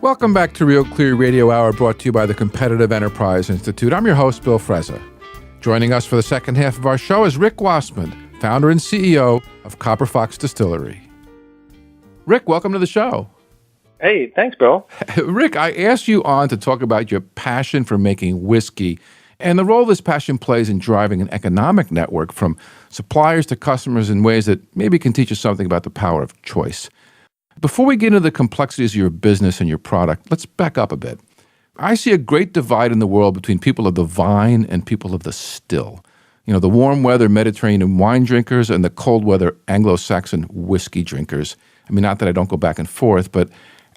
Welcome back to Real Clear Radio Hour, brought to you by the Competitive Enterprise Institute. I'm your host, Bill Frezza. Joining us for the second half of our show is Rick Wasmund, founder and CEO of Copper Fox Distillery. Rick, welcome to the show. Hey, thanks, Bill. Rick, I asked you on to talk about your passion for making whiskey and the role this passion plays in driving an economic network from suppliers to customers in ways that maybe can teach us something about the power of choice. Before we get into the complexities of your business and your product, let's back up a bit. I see a great divide in the world between people of the vine and people of the still. You know, the warm weather Mediterranean wine drinkers and the cold weather Anglo-Saxon whiskey drinkers. I mean, not that I don't go back and forth, but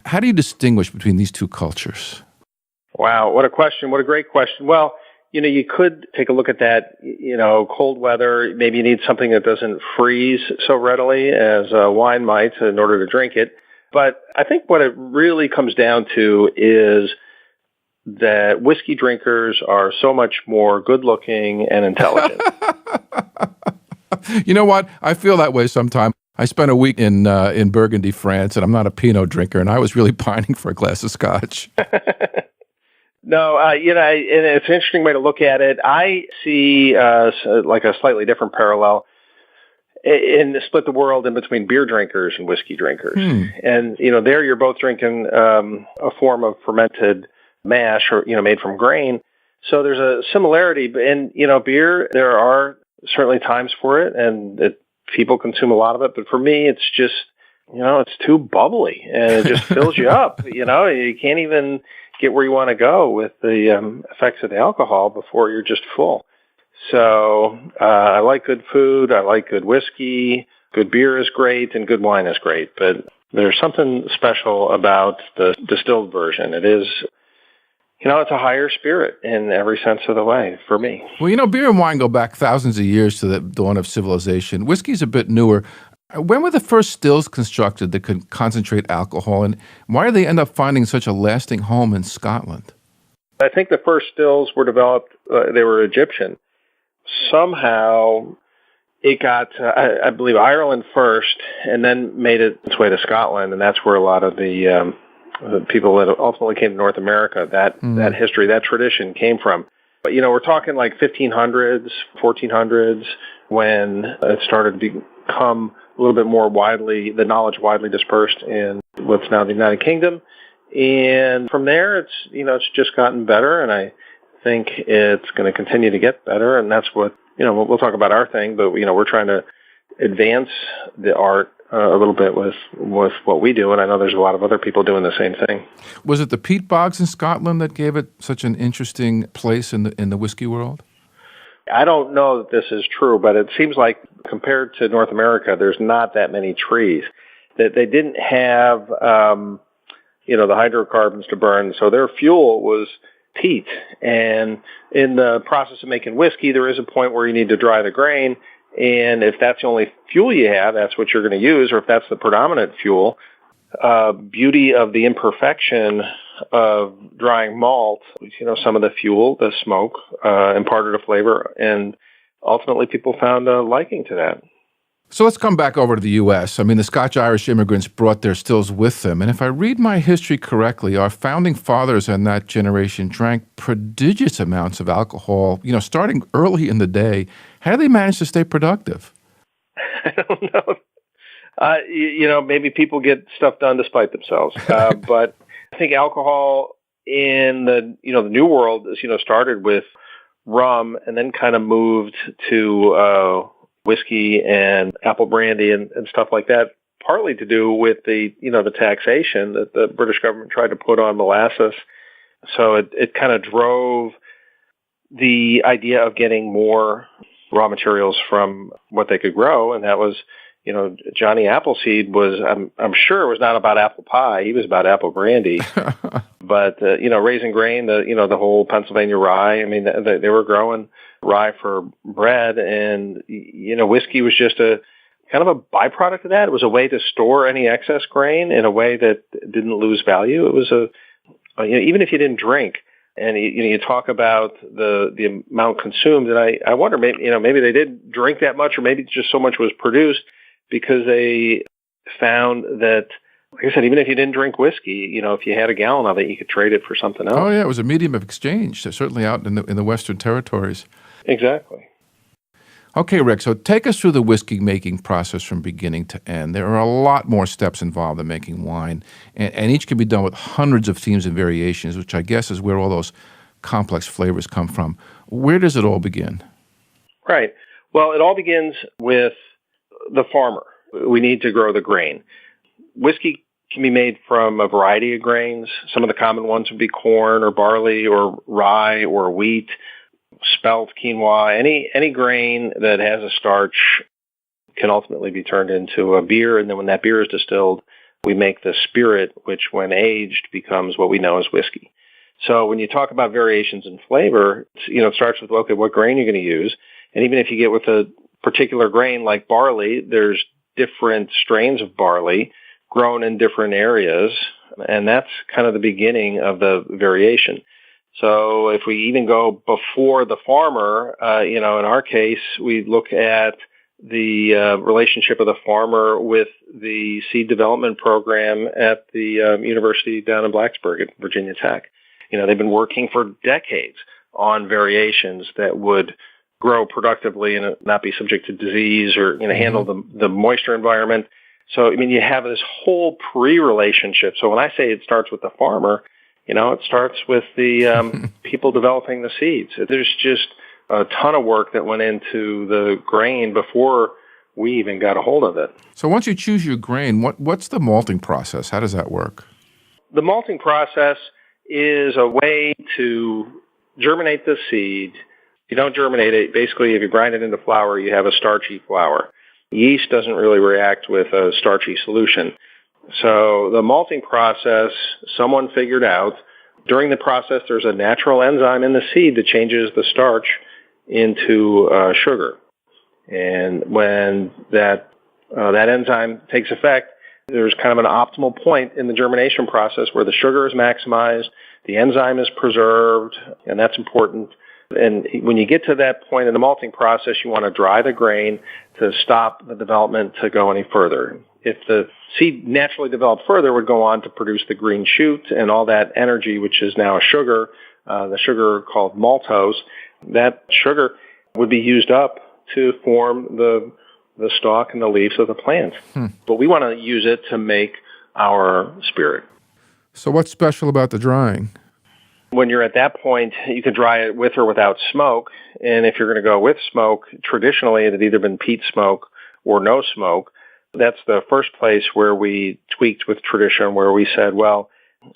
how do you distinguish between these two cultures? Wow, what a question. What a great question. Well, you could take a look at that, cold weather. Maybe you need something that doesn't freeze so readily as wine might in order to drink it. But I think what it really comes down to is that whiskey drinkers are so much more good-looking and intelligent. You know what? I feel that way sometimes. I spent a week in Burgundy, France, and I'm not a Pinot drinker, and I was really pining for a glass of scotch. No, and it's an interesting way to look at it. I see like a slightly different parallel in split the world in between beer drinkers and whiskey drinkers. And, there you're both drinking a form of fermented mash or, made from grain. So there's a similarity. And, beer, there are certainly times for it, and people consume a lot of it. But for me, it's just, it's too bubbly, and it just fills you up. You can't even get where you want to go with the effects of the alcohol before you're just full. So I like good food. I like good whiskey. Good beer is great, and good wine is great. But there's something special about the distilled version. It is, it's a higher spirit in every sense of the way for me. Well, beer and wine go back thousands of years to the dawn of civilization. Whiskey's a bit newer. When were the first stills constructed that could concentrate alcohol, and why did they end up finding such a lasting home in Scotland? I think the first stills were developed, they were Egyptian. Somehow it got, I believe, Ireland first, and then made its way to Scotland, and that's where a lot of the people that ultimately came to North America, that history, that tradition came from. But, we're talking like 1500s, 1400s, when it started to become a little bit more the knowledge widely dispersed in what's now the United Kingdom. And from there, it's just gotten better, and I think it's going to continue to get better. And that's what, we'll talk about our thing, but, we're trying to advance the art a little bit with what we do. And I know there's a lot of other people doing the same thing. Was it the peat bogs in Scotland that gave it such an interesting place in the whiskey world? I don't know that this is true, but it seems like compared to North America, there's not that many trees. That they didn't have, the hydrocarbons to burn, so their fuel was peat. And in the process of making whiskey, there is a point where you need to dry the grain, and if that's the only fuel you have, that's what you're going to use, or if that's the predominant fuel. Beauty of the imperfection of drying malt, some of the fuel, the smoke, imparted a flavor, and ultimately people found a liking to that. So let's come back over to the U.S. I mean, the Scotch-Irish immigrants brought their stills with them, and if I read my history correctly, our founding fathers and that generation drank prodigious amounts of alcohol, starting early in the day. How do they manage to stay productive? I don't know. Maybe people get stuff done despite themselves. But I think alcohol in the New World is, started with rum and then kind of moved to whiskey and apple brandy and stuff like that, partly to do with the taxation that the British government tried to put on molasses. So it kind of drove the idea of getting more raw materials from what they could grow, and that was, Johnny Appleseed was, I'm sure it was not about apple pie. He was about apple brandy. But, raising grain, the whole Pennsylvania rye, I mean, they were growing rye for bread, and, whiskey was just a kind of a byproduct of that. It was a way to store any excess grain in a way that didn't lose value. It was even if you didn't drink, and you talk about the amount consumed, and I wonder, maybe they did drink that much, or maybe just so much was produced because they found that like I said, even if you didn't drink whiskey, if you had a gallon of it, you could trade it for something else. Oh, yeah, it was a medium of exchange, so certainly out in the Western territories. Exactly. Okay, Rick, so take us through the whiskey-making process from beginning to end. There are a lot more steps involved in making wine, and each can be done with hundreds of themes and variations, which I guess is where all those complex flavors come from. Where does it all begin? Right. Well, it all begins with the farmer. We need to grow the grain. Whiskey can be made from a variety of grains. Some of the common ones would be corn or barley or rye or wheat, spelt, quinoa. Any grain that has a starch can ultimately be turned into a beer. And then when that beer is distilled, we make the spirit, which when aged becomes what we know as whiskey. So when you talk about variations in flavor, it starts with, okay, what grain you're going to use. And even if you get with a particular grain like barley, there's different strains of barley grown in different areas. And that's kind of the beginning of the variation. So if we even go before the farmer, in our case, we look at the relationship of the farmer with the seed development program at the university down in Blacksburg at Virginia Tech. They've been working for decades on variations that would grow productively and not be subject to disease or handle the moisture environment. So, you have this whole pre-relationship. So when I say it starts with the farmer, it starts with the people developing the seeds. There's just a ton of work that went into the grain before we even got a hold of it. So once you choose your grain, what's the malting process? How does that work? The malting process is a way to germinate the seed. You don't germinate it. Basically, if you grind it into flour, you have a starchy flour. Yeast doesn't really react with a starchy solution. So the malting process, someone figured out. During the process, there's a natural enzyme in the seed that changes the starch into sugar. And when that enzyme takes effect, there's kind of an optimal point in the germination process where the sugar is maximized, the enzyme is preserved, and that's important. And when you get to that point in the malting process, you want to dry the grain to stop the development to go any further. If the seed naturally developed further, it would go on to produce the green shoot and all that energy, which is now a sugar, the sugar called maltose. That sugar would be used up to form the stalk and the leaves of the plant. But we want to use it to make our spirit. So what's special about the drying? When you're at that point, you can dry it with or without smoke. And if you're going to go with smoke, traditionally it had either been peat smoke or no smoke. That's the first place where we tweaked with tradition, where we said, well,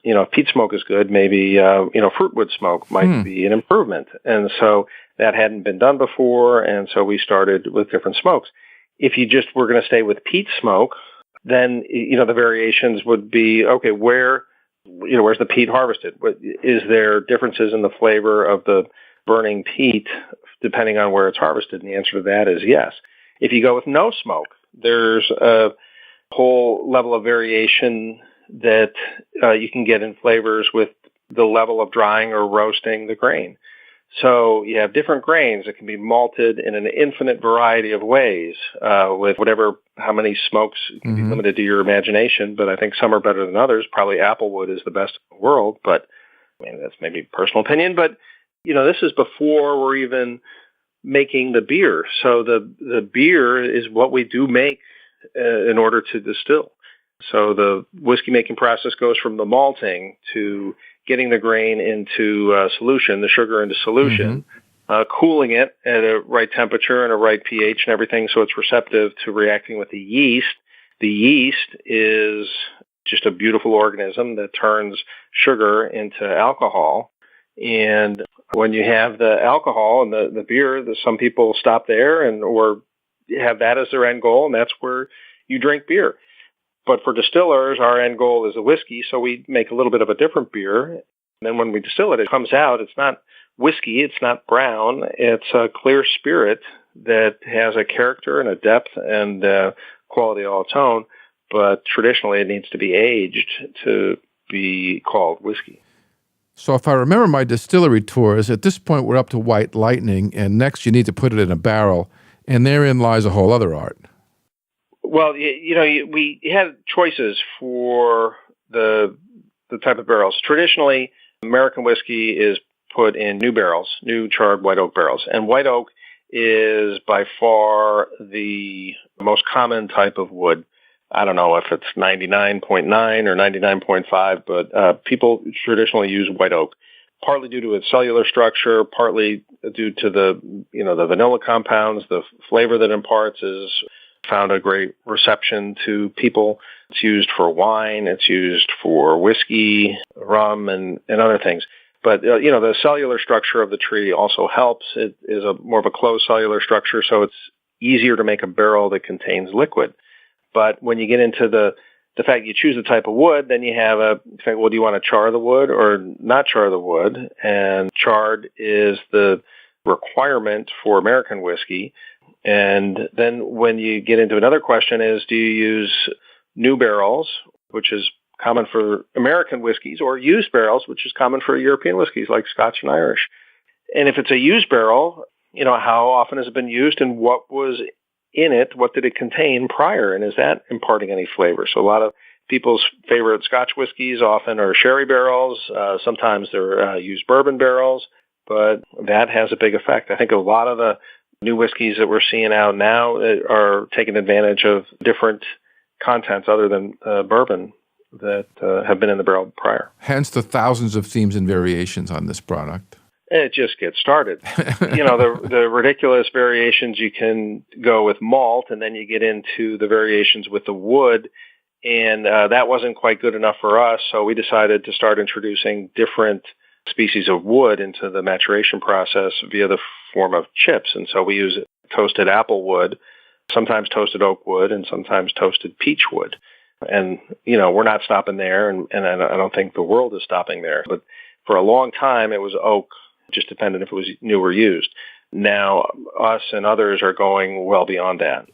if peat smoke is good, maybe, fruitwood smoke might be an improvement. And so that hadn't been done before. And so we started with different smokes. If you just were going to stay with peat smoke, then, the variations would be, okay, where's the peat harvested? Is there differences in the flavor of the burning peat depending on where it's harvested? And the answer to that is yes. If you go with no smoke, there's a whole level of variation that you can get in flavors with the level of drying or roasting the grain. So you have different grains that can be malted in an infinite variety of ways with how many smokes can be limited to your imagination, but I think some are better than others. Probably applewood is the best in the world, but that's maybe personal opinion. But, this is before we're even making the beer. So the beer is what we do make in order to distill. So the whiskey making process goes from the malting to getting the grain into solution, the sugar into solution, cooling it at a right temperature and a right pH and everything so it's receptive to reacting with the yeast. The yeast is just a beautiful organism that turns sugar into alcohol. And when you have the alcohol and the beer, some people stop there or have that as their end goal, and that's where you drink beer. But for distillers, our end goal is a whiskey, so we make a little bit of a different beer. And then when we distill it, it comes out. It's not whiskey. It's not brown. It's a clear spirit that has a character and a depth and quality all its own. But traditionally, it needs to be aged to be called whiskey. So if I remember my distillery tours, at this point we're up to white lightning, and next you need to put it in a barrel, and therein lies a whole other art. Well, we had choices for the type of barrels. Traditionally, American whiskey is put in new barrels, new charred white oak barrels. And white oak is by far the most common type of wood. I don't know if it's 99.9 or 99.5, but people traditionally use white oak, partly due to its cellular structure, partly due to the vanilla compounds. The flavor that imparts is found a great reception to people. It's used for wine. It's used for whiskey, rum, and other things. But, the cellular structure of the tree also helps. It is more of a closed cellular structure, so it's easier to make a barrel that contains liquid. But when you get into the fact you choose the type of wood, then you have do you want to char the wood or not char the wood? And charred is the requirement for American whiskey. And then when you get into another question is, do you use new barrels, which is common for American whiskeys, or used barrels, which is common for European whiskeys like Scotch and Irish? And if it's a used barrel, how often has it been used and what was in it? What did it contain prior? And is that imparting any flavor? So a lot of people's favorite Scotch whiskeys often are sherry barrels. Sometimes they're used bourbon barrels, but that has a big effect. I think a lot of the new whiskeys that we're seeing out now are taking advantage of different contents other than bourbon that have been in the barrel prior. Hence the thousands of themes and variations on this product. It just gets started. The ridiculous variations, you can go with malt, and then you get into the variations with the wood, and that wasn't quite good enough for us, so we decided to start introducing different species of wood into the maturation process via the form of chips. And so we use toasted apple wood, sometimes toasted oak wood, and sometimes toasted peach wood. And, we're not stopping there, and I don't think the world is stopping there. But for a long time, it was oak, just depended if it was new or used. Now, us and others are going well beyond that.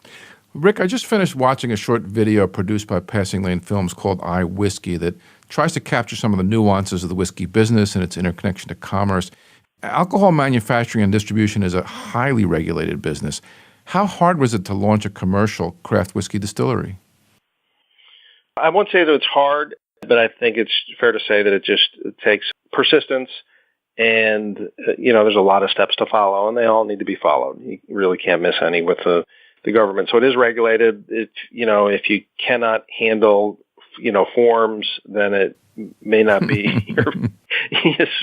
Rick, I just finished watching a short video produced by Passing Lane Films called I Whiskey that tries to capture some of the nuances of the whiskey business and its interconnection to commerce. Alcohol manufacturing and distribution is a highly regulated business. How hard was it to launch a commercial craft whiskey distillery? I won't say that it's hard, but I think it's fair to say that it takes persistence, and there's a lot of steps to follow, and they all need to be followed. You really can't miss any with the government. So it is regulated. If you cannot handle forms, then it may not be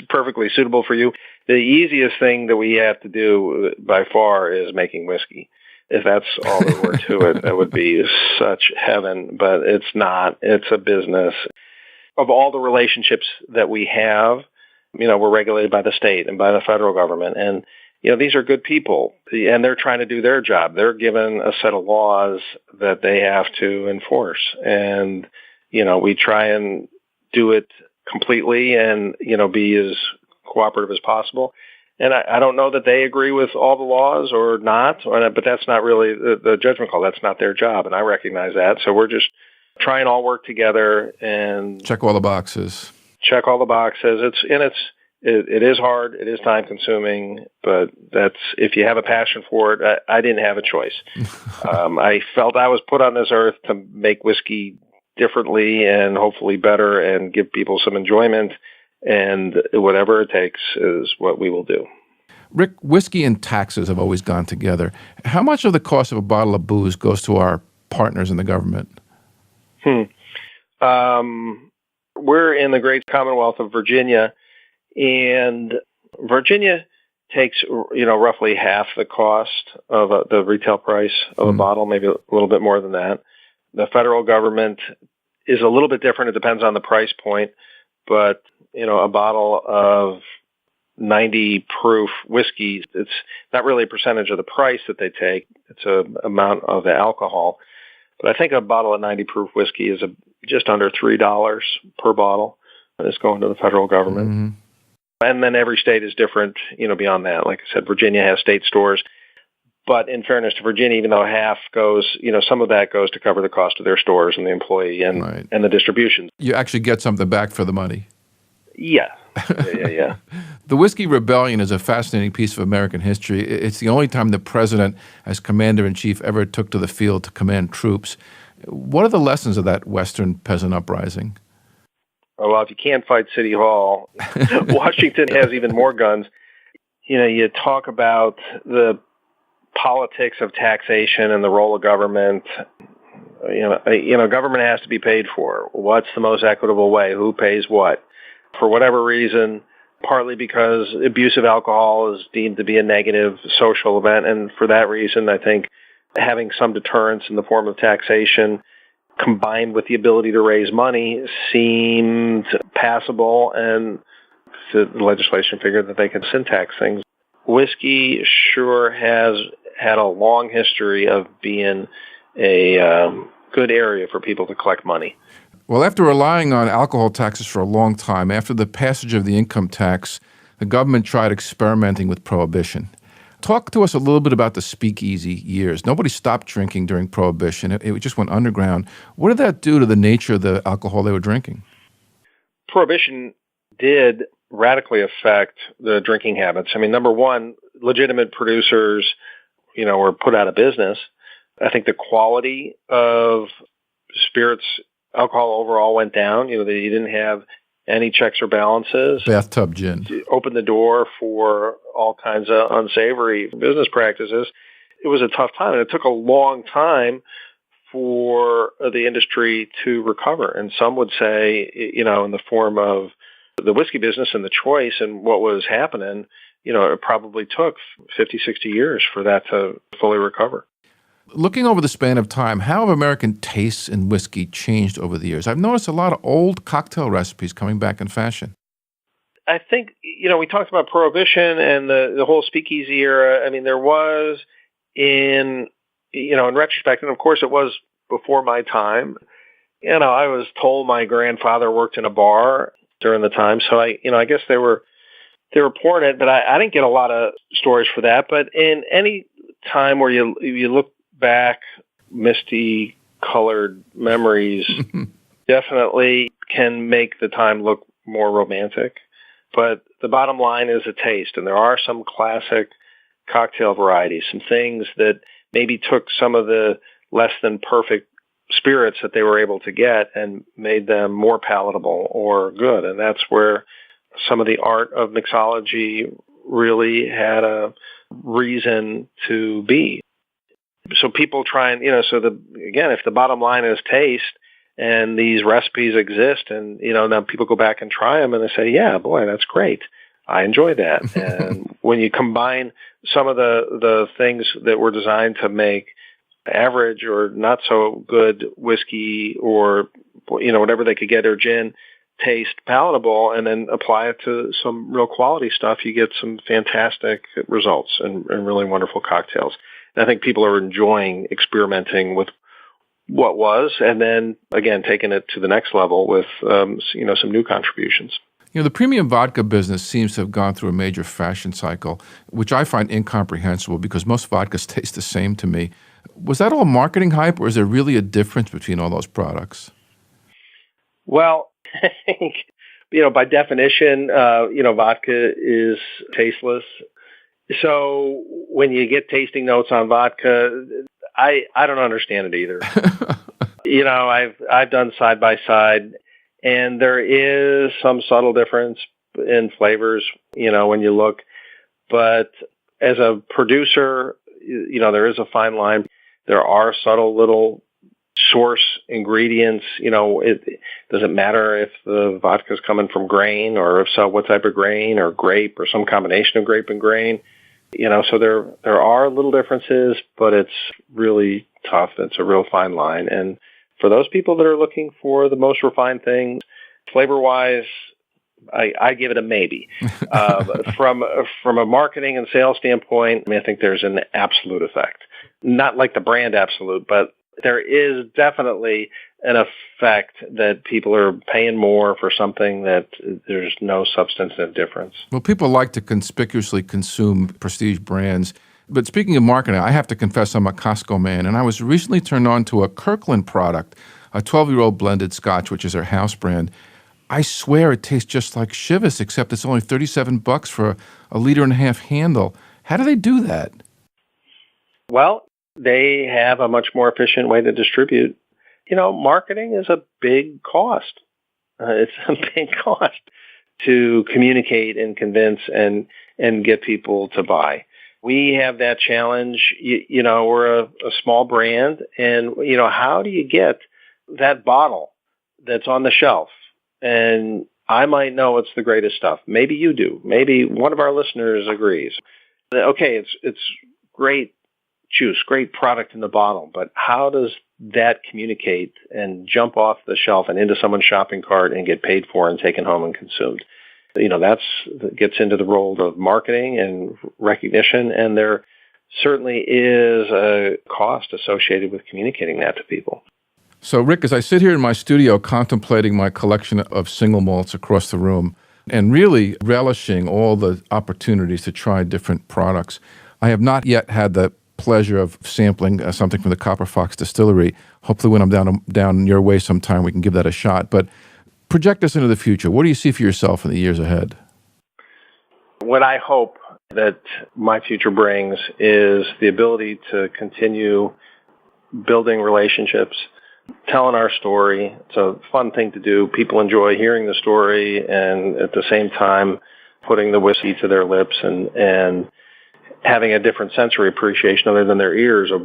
perfectly suitable for you. The easiest thing that we have to do by far is making whiskey. If that's all there were to it, that would be such heaven, but it's not. It's a business. Of all the relationships that we have, we're regulated by the state and by the federal government. And, these are good people, and they're trying to do their job. They're given a set of laws that they have to enforce. And, we try and do it completely and, be as cooperative as possible. And I don't know that they agree with all the laws or not, but that's not really the judgment call. That's not their job, and I recognize that. So we're just trying to all work together and check all the boxes. Check all the boxes. It is hard. It is time consuming, but if you have a passion for it. I didn't have a choice. I felt I was put on this earth to make whiskey differently and hopefully better and give people some enjoyment. And whatever it takes is what we will do. Rick, whiskey and taxes have always gone together. How much of the cost of a bottle of booze goes to our partners in the government? We're in the great Commonwealth of Virginia, and Virginia takes roughly half the cost of the retail price of a bottle, maybe a little bit more than that. The federal government is a little bit different. It depends on the price point, but a bottle of 90 proof whiskey, it's not really a percentage of the price that they take. It's an amount of the alcohol. But I think a bottle of 90 proof whiskey is just under $3 per bottle. It's going to the federal government. Mm-hmm. And then every state is different, beyond that. Like I said, Virginia has state stores. But in fairness to Virginia, even though half goes, some of that goes to cover the cost of their stores and the employee and the distribution. You actually get something back for the money. Yeah. Yeah. The Whiskey Rebellion is a fascinating piece of American history. It's the only time the president, as commander-in-chief, ever took to the field to command troops. What are the lessons of that Western peasant uprising? Oh, well, if you can't fight City Hall, Washington has even more guns. You talk about the politics of taxation and the role of government. Government has to be paid for. What's the most equitable way? Who pays what? For whatever reason, partly because abuse of alcohol is deemed to be a negative social event. And for that reason, I think having some deterrence in the form of taxation combined with the ability to raise money seemed passable, and the legislation figured that they could sin tax things. Whiskey sure has had a long history of being a good area for people to collect money. Well, after relying on alcohol taxes for a long time, after the passage of the income tax, the government tried experimenting with prohibition. Talk to us a little bit about the speakeasy years. Nobody stopped drinking during Prohibition. It just went underground. What did that do to the nature of the alcohol they were drinking? Prohibition did radically affect the drinking habits. I mean, number one, legitimate producers, were put out of business. I think the quality of spirits, alcohol overall went down. You didn't have any checks or balances. Bathtub gin. Opened the door for all kinds of unsavory business practices. It was a tough time, and it took a long time for the industry to recover. And some would say, in the form of the whiskey business and the choice and what was happening, it probably took 50, 60 years for that to fully recover. Looking over the span of time, how have American tastes in whiskey changed over the years? I've noticed a lot of old cocktail recipes coming back in fashion. I think, we talked about Prohibition and the whole speakeasy era. I mean, there was in retrospect, and of course it was before my time, I was told my grandfather worked in a bar during the time. So I guess they were pouring it, but I didn't get a lot of stories for that. But in any time where you look back, misty colored memories definitely can make the time look more romantic. But the bottom line is a taste, and there are some classic cocktail varieties, some things that maybe took some of the less than perfect spirits that they were able to get and made them more palatable or good. And that's where some of the art of mixology really had a reason to be. So people try and, if the bottom line is taste and these recipes exist and, now people go back and try them and they say, yeah, boy, that's great. I enjoy that. And when you combine some of the things that were designed to make average or not so good whiskey or, whatever they could get, or gin, taste palatable, and then apply it to some real quality stuff, you get some fantastic results and really wonderful cocktails. And I think people are enjoying experimenting with what was, and then again taking it to the next level with some new contributions. The premium vodka business seems to have gone through a major fashion cycle, which I find incomprehensible because most vodkas taste the same to me. Was that all marketing hype, or is there really a difference between all those products? Well, I think, by definition, vodka is tasteless. So when you get tasting notes on vodka, I don't understand it either. I've done side by side, and there is some subtle difference in flavors, when you look. But as a producer, there is a fine line. There are subtle little source ingredients. It doesn't matter if the vodka is coming from grain, or if so, what type of grain, or grape, or some combination of grape and grain. So there are little differences, but it's really tough. It's a real fine line. And for those people that are looking for the most refined things, flavor-wise, I give it a maybe. From a marketing and sales standpoint, I think there's an absolute effect. Not like the brand absolute, but there is definitely an effect that people are paying more for something that there's no substantive difference. Well, people like to conspicuously consume prestige brands. But speaking of marketing, I have to confess I'm a Costco man, and I was recently turned on to a Kirkland product, a 12-year-old blended scotch, which is their house brand. I swear it tastes just like Chivas, except it's only $37 for a 1.5 liter handle. How do they do that? Well, they have a much more efficient way to distribute. Marketing is a big cost. It's a big cost to communicate and convince and get people to buy. We have that challenge. We're a small brand, and how do you get that bottle that's on the shelf? And I might know it's the greatest stuff. Maybe you do. Maybe one of our listeners agrees. Okay, it's great juice, great product in the bottle, but how does that communicate and jump off the shelf and into someone's shopping cart and get paid for and taken home and consumed? That gets into the role of marketing and recognition, and there certainly is a cost associated with communicating that to people. So, Rick, as I sit here in my studio contemplating my collection of single malts across the room and really relishing all the opportunities to try different products, I have not yet had the pleasure of sampling something from the Copper Fox Distillery. Hopefully when I'm down your way sometime, we can give that a shot. But project us into the future. What do you see for yourself in the years ahead? What I hope that my future brings is the ability to continue building relationships, telling our story. It's a fun thing to do. People enjoy hearing the story and at the same time putting the whiskey to their lips and having a different sensory appreciation other than their ears of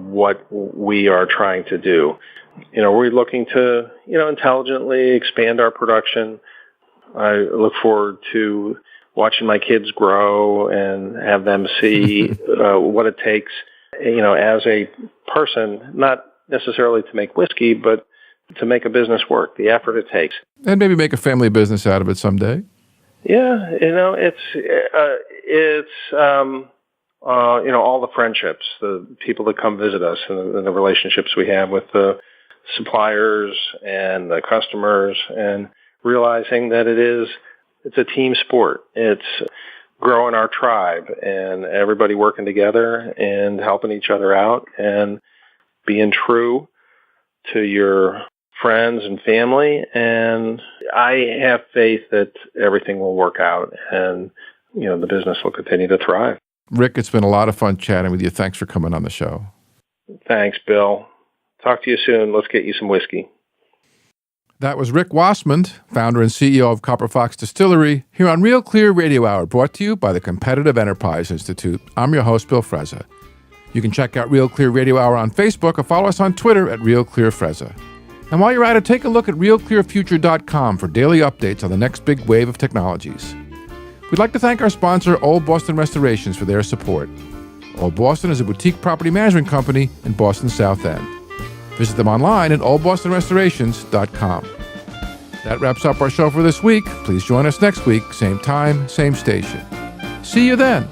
what we are trying to do. We're looking to, intelligently expand our production. I look forward to watching my kids grow and have them see what it takes, as a person, not necessarily to make whiskey, but to make a business work, the effort it takes. And maybe make a family business out of it someday. Yeah, it's all the friendships, the people that come visit us, and the relationships we have with the suppliers and the customers, and realizing that it's a team sport. It's growing our tribe and everybody working together and helping each other out and being true to your friends and family. And I have faith that everything will work out and, the business will continue to thrive. Rick, it's been a lot of fun chatting with you. Thanks for coming on the show. Thanks, Bill. Talk to you soon. Let's get you some whiskey. That was Rick Wasmund, founder and CEO of Copper Fox Distillery, here on Real Clear Radio Hour, brought to you by the Competitive Enterprise Institute. I'm your host, Bill Frezza. You can check out Real Clear Radio Hour on Facebook or follow us on Twitter at Real Clear Frezza. And while you're at it, take a look at realclearfuture.com for daily updates on the next big wave of technologies. We'd like to thank our sponsor, Old Boston Restorations, for their support. Old Boston is a boutique property management company in Boston's South End. Visit them online at oldbostonrestorations.com. That wraps up our show for this week. Please join us next week, same time, same station. See you then.